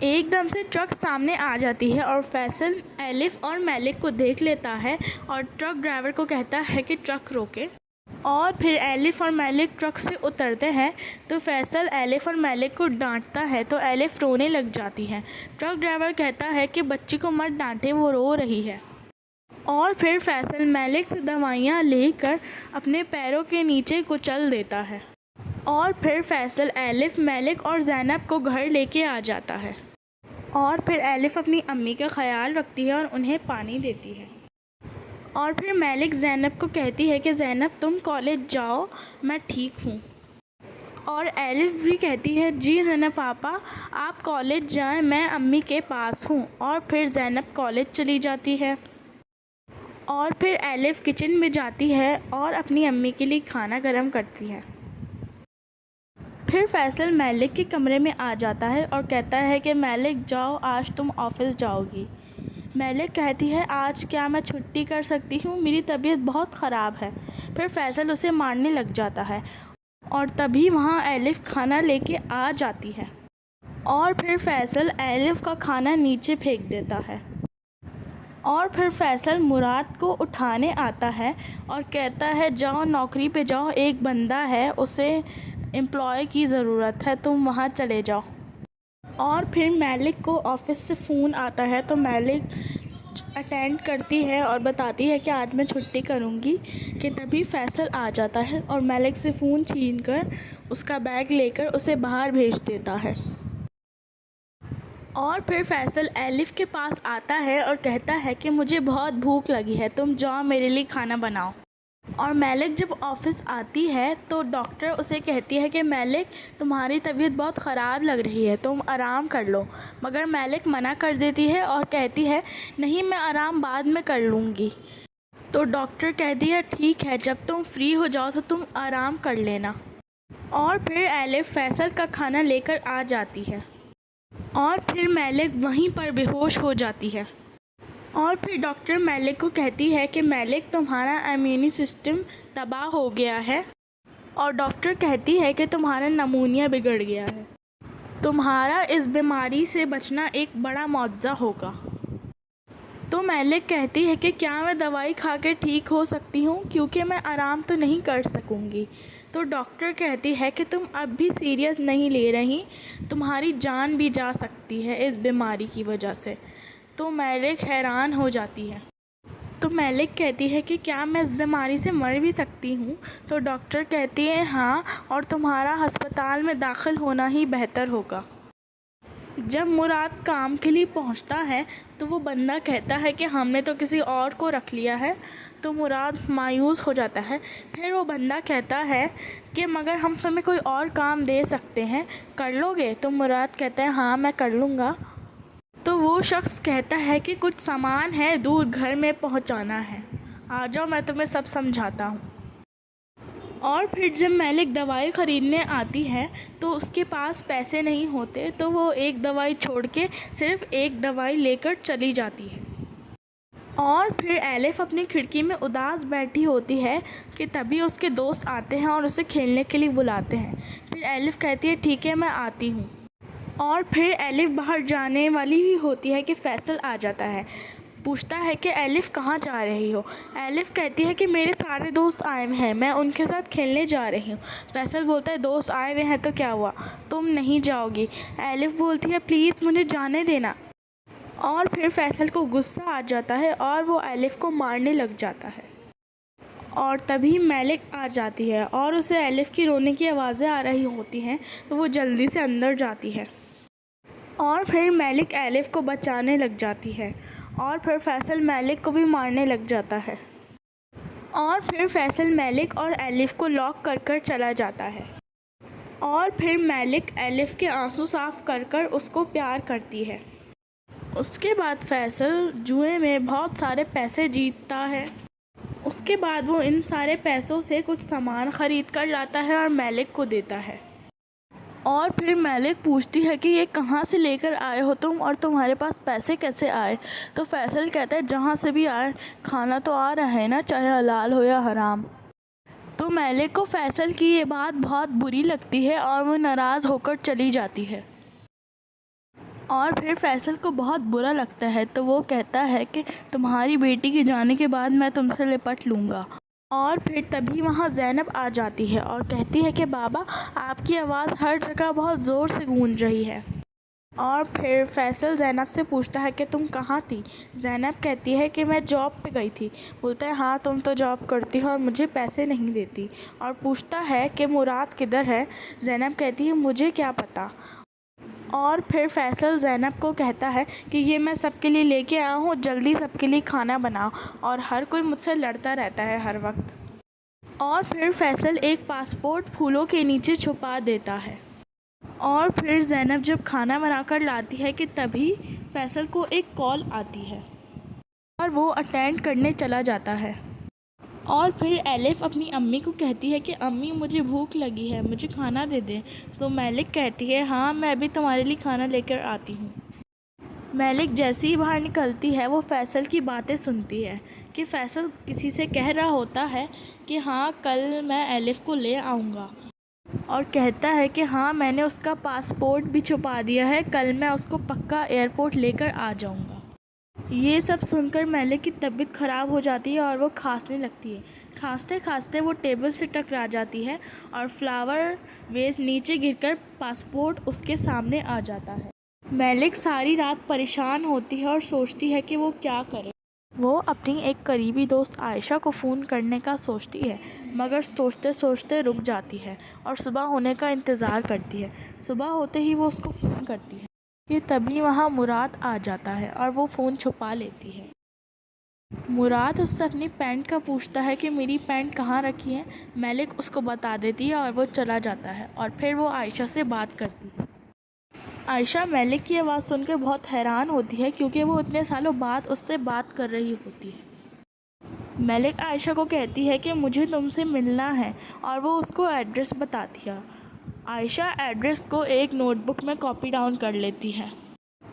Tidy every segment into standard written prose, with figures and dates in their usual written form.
ایک دم سے ٹرک سامنے آ جاتی ہے اور فیصل الف اور ملک کو دیکھ لیتا ہے اور ٹرک ڈرائیور کو کہتا ہے کہ ٹرک روکے، اور پھر الف اور ملک ٹرک سے اترتے ہیں تو فیصل الف اور ملک کو ڈانٹتا ہے تو الف رونے لگ جاتی ہے۔ ٹرک ڈرائیور کہتا ہے کہ بچی کو مت ڈانٹے، وہ رو رہی ہے، اور پھر فیصل ملک سے دوائیاں لے کر اپنے پیروں کے نیچے کچل دیتا ہے، اور پھر فیصل الف، ملک اور زینب کو گھر لے کے آ جاتا ہے، اور پھر الف اپنی امی کا خیال رکھتی ہے اور انہیں پانی دیتی ہے، اور پھر ملک زینب کو کہتی ہے کہ زینب تم کالج جاؤ، میں ٹھیک ہوں، اور الف بھی کہتی ہے جی زینب پاپا آپ کالج جائیں، میں امی کے پاس ہوں، اور پھر زینب کالج چلی جاتی ہے، اور پھر الف کچن میں جاتی ہے اور اپنی امی کے لیے کھانا گرم کرتی ہے۔ پھر فیصل ملک کے کمرے میں آ جاتا ہے اور کہتا ہے کہ ملک جاؤ، آج تم آفس جاؤ گی۔ ملک کہتی ہے آج کیا میں چھٹی کر سکتی ہوں، میری طبیعت بہت خراب ہے۔ پھر فیصل اسے مارنے لگ جاتا ہے اور تبھی وہاں الف کھانا لے کے آ جاتی ہے، اور پھر فیصل الف کا کھانا نیچے پھینک دیتا ہے، اور پھر فیصل مراد کو اٹھانے آتا ہے اور کہتا ہے جاؤ نوکری پہ جاؤ، ایک بندہ ہے اسے امپلائی کی ضرورت ہے، تم وہاں چلے جاؤ۔ اور پھر ملک کو آفس سے فون آتا ہے تو ملک اٹینڈ کرتی ہے اور بتاتی ہے کہ آج میں چھٹی کروں گی، کہ تبھی فیصل آ جاتا ہے اور ملک سے فون چھین کر اس کا بیگ لے کر اسے باہر بھیج دیتا ہے، اور پھر فیصل الف کے پاس آتا ہے اور کہتا ہے کہ مجھے بہت بھوک لگی ہے، تم جاؤ میرے لیے کھانا بناؤ۔ اور ملک جب آفس آتی ہے تو ڈاکٹر اسے کہتی ہے کہ ملک تمہاری طبیعت بہت خراب لگ رہی ہے، تم آرام کر لو، مگر ملک منع کر دیتی ہے اور کہتی ہے نہیں میں آرام بعد میں کر لوں گی۔ تو ڈاکٹر کہتی ہے ٹھیک ہے، جب تم فری ہو جاؤ تو تم آرام کر لینا، اور پھر الف فیصل کا کھانا لے کر آ جاتی ہے، اور پھر ملک وہیں پر بے ہوش ہو جاتی ہے، اور پھر ڈاکٹر ملک کو کہتی ہے کہ ملک تمہارا امیونی سسٹم تباہ ہو گیا ہے، اور ڈاکٹر کہتی ہے کہ تمہارا نمونیا بگڑ گیا ہے، تمہارا اس بیماری سے بچنا ایک بڑا معجزہ ہوگا۔ تو ملک کہتی ہے کہ کیا میں دوائی کھا کے ٹھیک ہو سکتی ہوں، کیونکہ میں آرام تو نہیں کر سکوں گی۔ تو ڈاکٹر کہتی ہے کہ تم اب بھی سیریس نہیں لے رہی، تمہاری جان بھی جا سکتی ہے اس بیماری کی وجہ سے۔ تو ملک حیران ہو جاتی ہے۔ تو ملک کہتی ہے کہ کیا میں اس بیماری سے مر بھی سکتی ہوں؟ تو ڈاکٹر کہتی ہے ہاں، اور تمہارا ہسپتال میں داخل ہونا ہی بہتر ہوگا۔ جب مراد کام کے لیے پہنچتا ہے تو وہ بندہ کہتا ہے کہ ہم نے تو کسی اور کو رکھ لیا ہے، تو مراد مایوس ہو جاتا ہے۔ پھر وہ بندہ کہتا ہے کہ مگر ہم تمہیں کوئی اور کام دے سکتے ہیں، کر لو گے؟ تو مراد کہتا ہے ہاں میں کر لوں گا۔ تو وہ شخص کہتا ہے کہ کچھ سامان ہے دور گھر میں پہنچانا ہے، آ جاؤ میں تمہیں سب سمجھاتا ہوں۔ اور پھر جب ملک دوائی خریدنے آتی ہے تو اس کے پاس پیسے نہیں ہوتے، تو وہ ایک دوائی چھوڑ کے صرف ایک دوائی لے کر چلی جاتی ہے، اور پھر الف اپنی کھڑکی میں اداس بیٹھی ہوتی ہے کہ تبھی اس کے دوست آتے ہیں اور اسے کھیلنے کے لیے بلاتے ہیں۔ پھر الف کہتی ہے ٹھیک ہے میں آتی ہوں، اور پھر الف باہر جانے والی ہی ہوتی ہے کہ فیصل آ جاتا ہے، پوچھتا ہے کہ الف کہاں جا رہی ہو؟ الف کہتی ہے کہ میرے سارے دوست آئے ہوئے ہیں، میں ان کے ساتھ کھیلنے جا رہی ہوں۔ فیصل بولتا ہے دوست آئے ہوئے ہیں تو کیا ہوا، تم نہیں جاؤ گی؟ الف بولتی ہے پلیز مجھے جانے دینا، اور پھر فیصل کو غصہ آ جاتا ہے اور وہ الف کو مارنے لگ جاتا ہے، اور تبھی ملک آ جاتی ہے اور اسے الف کی رونے کی آوازیں آ رہی ہوتی ہیں، تو وہ جلدی سے اندر جاتی ہے، اور پھر ملک الف کو بچانے لگ جاتی ہے، اور پھر فیصل ملک کو بھی مارنے لگ جاتا ہے، اور پھر فیصل ملک اور الف کو لاک کر کر چلا جاتا ہے، اور پھر ملک الف کے آنسو صاف کر کر اس کو پیار کرتی ہے۔ اس کے بعد فیصل جوئے میں بہت سارے پیسے جیتتا ہے، اس کے بعد وہ ان سارے پیسوں سے کچھ سامان خرید کر لاتا ہے اور ملک کو دیتا ہے، اور پھر ملک پوچھتی ہے کہ یہ کہاں سے لے کر آئے ہو تم، اور تمہارے پاس پیسے کیسے آئے؟ تو فیصل کہتا ہے جہاں سے بھی آئے کھانا تو آ رہا ہے نا، چاہے حلال ہو یا حرام۔ تو ملک کو فیصل کی یہ بات بہت بری لگتی ہے اور وہ ناراض ہو کر چلی جاتی ہے۔ اور پھر فیصل کو بہت برا لگتا ہے تو وہ کہتا ہے کہ تمہاری بیٹی کے جانے کے بعد میں تم سے لپٹ لوں گا۔ اور پھر تبھی وہاں زینب آ جاتی ہے اور کہتی ہے کہ بابا آپ کی آواز ہر جگہ بہت زور سے گونج رہی ہے۔ اور پھر فیصل زینب سے پوچھتا ہے کہ تم کہاں تھی؟ زینب کہتی ہے کہ میں جاب پہ گئی تھی۔ بولتا ہے ہاں تم تو جاب کرتی ہو اور مجھے پیسے نہیں دیتی۔ اور پوچھتا ہے کہ مراد کدھر ہے؟ زینب کہتی ہے مجھے کیا پتہ۔ اور پھر فیصل زینب کو کہتا ہے کہ یہ میں سب کے لیے لے کے آیا ہوں، جلدی سب کے لیے کھانا بناؤ، اور ہر کوئی مجھ سے لڑتا رہتا ہے ہر وقت۔ اور پھر فیصل ایک پاسپورٹ پھولوں کے نیچے چھپا دیتا ہے۔ اور پھر زینب جب کھانا بنا کر لاتی ہے کہ تبھی فیصل کو ایک کال آتی ہے اور وہ اٹینڈ کرنے چلا جاتا ہے۔ اور پھر الف اپنی امی کو کہتی ہے کہ امی مجھے بھوک لگی ہے، مجھے کھانا دے دیں۔ تو ملک کہتی ہے ہاں میں بھی تمہارے لیے کھانا لے کر آتی ہوں۔ ملک جیسے ہی باہر نکلتی ہے وہ فیصل کی باتیں سنتی ہے کہ فیصل کسی سے کہہ رہا ہوتا ہے کہ ہاں کل میں الف کو لے آؤں گا، اور کہتا ہے کہ ہاں میں نے اس کا پاسپورٹ بھی چھپا دیا ہے، کل میں اس کو پکا ایئرپورٹ لے کر آ جاؤں گا۔ یہ سب سن کر ملک کی طبیعت خراب ہو جاتی ہے اور وہ کھانسنے لگتی ہے۔ کھانستے کھانستے وہ ٹیبل سے ٹکرا جاتی ہے اور فلاور ویس نیچے گر کر پاسپورٹ اس کے سامنے آ جاتا ہے۔ ملک ساری رات پریشان ہوتی ہے اور سوچتی ہے کہ وہ کیا کرے۔ وہ اپنی ایک قریبی دوست عائشہ کو فون کرنے کا سوچتی ہے، مگر سوچتے سوچتے رک جاتی ہے اور صبح ہونے کا انتظار کرتی ہے۔ صبح ہوتے ہی وہ اس کو فون کرتی ہے کہ تبھی وہاں مراد آ جاتا ہے اور وہ فون چھپا لیتی ہے۔ مراد اس سے اپنی پینٹ کا پوچھتا ہے کہ میری پینٹ کہاں رکھی ہے۔ ملک اس کو بتا دیتی ہے اور وہ چلا جاتا ہے، اور پھر وہ عائشہ سے بات کرتی ہے۔ عائشہ ملک کی آواز سن کر بہت حیران ہوتی ہے کیونکہ وہ اتنے سالوں بعد اس سے بات کر رہی ہوتی ہے۔ ملک عائشہ کو کہتی ہے کہ مجھے تم سے ملنا ہے، اور وہ اس کو ایڈریس بتاتی ہے۔ عائشہ ایڈریس کو ایک نوٹ بک میں کاپی ڈاؤن کر لیتی ہے،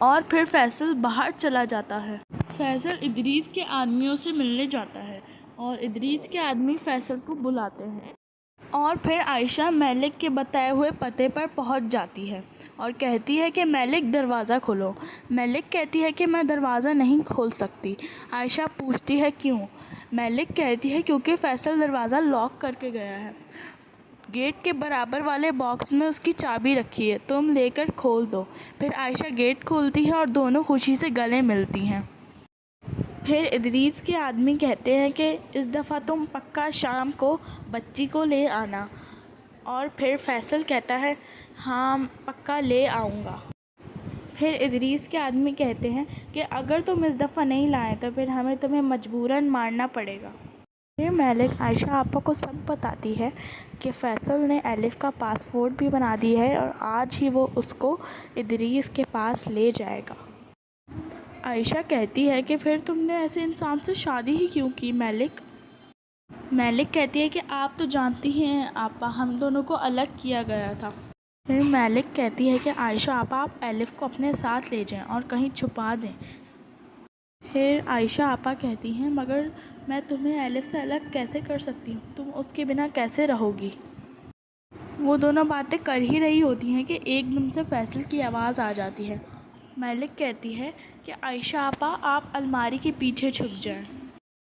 اور پھر فیصل باہر چلا جاتا ہے۔ فیصل ادریس کے آدمیوں سے ملنے جاتا ہے اور ادریس کے آدمی فیصل کو بلاتے ہیں، اور پھر عائشہ ملک کے بتائے ہوئے پتے پر پہنچ جاتی ہے اور کہتی ہے کہ ملک دروازہ کھولو۔ ملک کہتی ہے کہ میں دروازہ نہیں کھول سکتی۔ عائشہ پوچھتی ہے کیوں؟ ملک کہتی ہے کیونکہ فیصل دروازہ لاک کر کے گیا ہے، گیٹ کے برابر والے باکس میں اس کی چابی رکھی ہے، تم لے کر کھول دو۔ پھر عائشہ گیٹ کھولتی ہے اور دونوں خوشی سے گلے ملتی ہیں۔ پھر ادریس کے آدمی کہتے ہیں کہ اس دفعہ تم پکا شام کو بچی کو لے آنا، اور پھر فیصل کہتا ہے ہاں پکا لے آؤں گا۔ پھر ادریس کے آدمی کہتے ہیں کہ اگر تم اس دفعہ نہیں لائے تو پھر ہمیں تمہیں مجبوراً مارنا پڑے گا۔ پھر ملک عائشہ آپا کو سب بتاتی ہے کہ فیصل نے الف کا پاسپورٹ بھی بنا دیا ہے اور آج ہی وہ اس کو ادریس کے پاس لے جائے گا۔ عائشہ کہتی ہے کہ پھر تم نے ایسے انسان سے شادی ہی کیوں کی ملک؟ ملک کہتی ہے کہ آپ تو جانتی ہی ہیں آپا، ہم دونوں کو الگ کیا گیا تھا۔ پھر ملک کہتی ہے کہ عائشہ آپا آپ الف کو اپنے ساتھ لے جائیں اور کہیں چھپا دیں۔ پھر عائشہ آپا کہتی ہیں مگر میں تمہیں الف سے الگ کیسے کر سکتی ہوں، تم اس کے بنا کیسے رہو گی؟ وہ دونوں باتیں کر ہی رہی ہوتی ہیں کہ ایک دم سے فیصل کی آواز آ جاتی ہے۔ ملک کہتی ہے کہ عائشہ آپا آپ الماری کے پیچھے چھپ جائیں،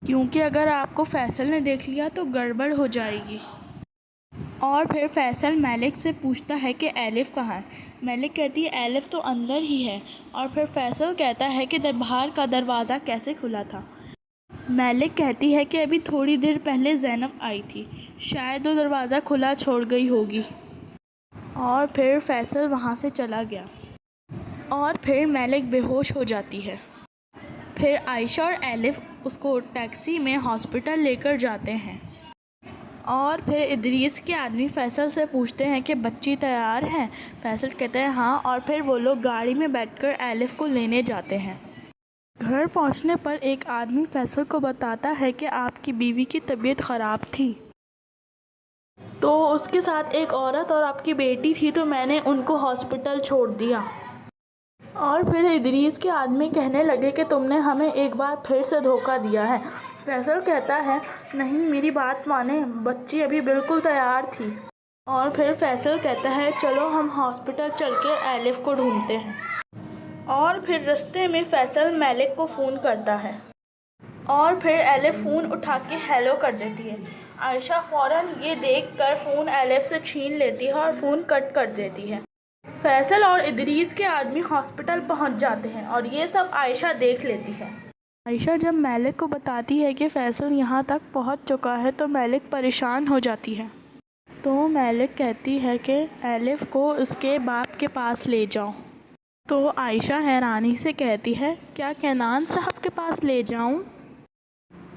کیونکہ اگر آپ کو فیصل نے دیکھ لیا تو گڑبڑ ہو جائے گی۔ اور پھر فیصل ملک سے پوچھتا ہے کہ الف کہاں ہے؟ ملک کہتی ہے الف تو اندر ہی ہے، اور پھر فیصل کہتا ہے کہ باہر کا دروازہ کیسے کھلا تھا؟ ملک کہتی ہے کہ ابھی تھوڑی دیر پہلے زینب آئی تھی، شاید وہ دروازہ کھلا چھوڑ گئی ہوگی۔ اور پھر فیصل وہاں سے چلا گیا، اور پھر ملک بے ہوش ہو جاتی ہے۔ پھر عائشہ اور الف اس کو ٹیکسی میں ہاسپٹل لے کر جاتے ہیں، اور پھر ادریس کے آدمی فیصل سے پوچھتے ہیں کہ بچی تیار ہے؟ فیصل کہتے ہیں ہاں، اور پھر وہ لوگ گاڑی میں بیٹھ کر الف کو لینے جاتے ہیں۔ گھر پہنچنے پر ایک آدمی فیصل کو بتاتا ہے کہ آپ کی بیوی کی طبیعت خراب تھی، تو اس کے ساتھ ایک عورت اور آپ کی بیٹی تھی، تو میں نے ان کو ہاسپٹل چھوڑ دیا۔ اور پھر ادریس کے آدمی کہنے لگے کہ تم نے ہمیں ایک بار پھر سے دھوکہ دیا ہے۔ فیصل کہتا ہے نہیں میری بات مانیں، بچی ابھی بالکل تیار تھی۔ اور پھر فیصل کہتا ہے چلو ہم ہاسپٹل چل کے الف کو ڈھونڈتے ہیں۔ اور پھر رستے میں فیصل میلک کو فون کرتا ہے اور پھر ایلف فون اٹھا کے ہیلو کر دیتی ہے۔ عائشہ فوراً یہ دیکھ کر فون ایلف سے چھین لیتی ہے اور فون کٹ کر دیتی ہے۔ فیصل اور ادریس کے آدمی ہاسپٹل پہنچ جاتے ہیں اور یہ سب عائشہ دیکھ لیتی ہے۔ عائشہ جب میلک کو بتاتی ہے کہ فیصل یہاں تک پہنچ چکا ہے تو میلک پریشان ہو جاتی ہے۔ تو میلک کہتی ہے کہ ایلف کو اس کے باپ کے پاس لے جاؤ۔ تو عائشہ حیرانی سے کہتی ہے کیا کینان صاحب کے پاس لے جاؤں؟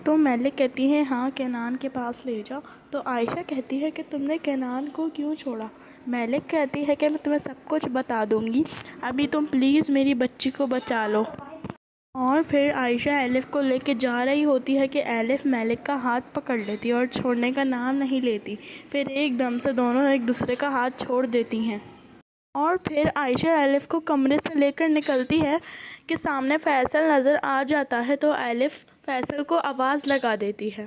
تو میلک کہتی ہے ہاں کینان کے پاس لے جاؤ۔ تو عائشہ کہتی ہے کہ تم نے کینان کو کیوں چھوڑا؟ میلک کہتی ہے کہ میں تمہیں سب کچھ بتا دوں گی، ابھی تم پلیز میری بچی کو بچا لو۔ اور پھر عائشہ ایلف کو لے کے جا رہی ہوتی ہے کہ ایلف میلک کا ہاتھ پکڑ لیتی اور چھوڑنے کا نام نہیں لیتی، پھر ایک دم سے دونوں ایک دوسرے کا ہاتھ چھوڑ دیتی ہیں۔ اور پھر عائشہ ایلف کو کمرے سے لے کر نکلتی ہے کہ سامنے فیصل نظر آ جاتا ہے تو ایلف فیصل کو آواز لگا دیتی ہے۔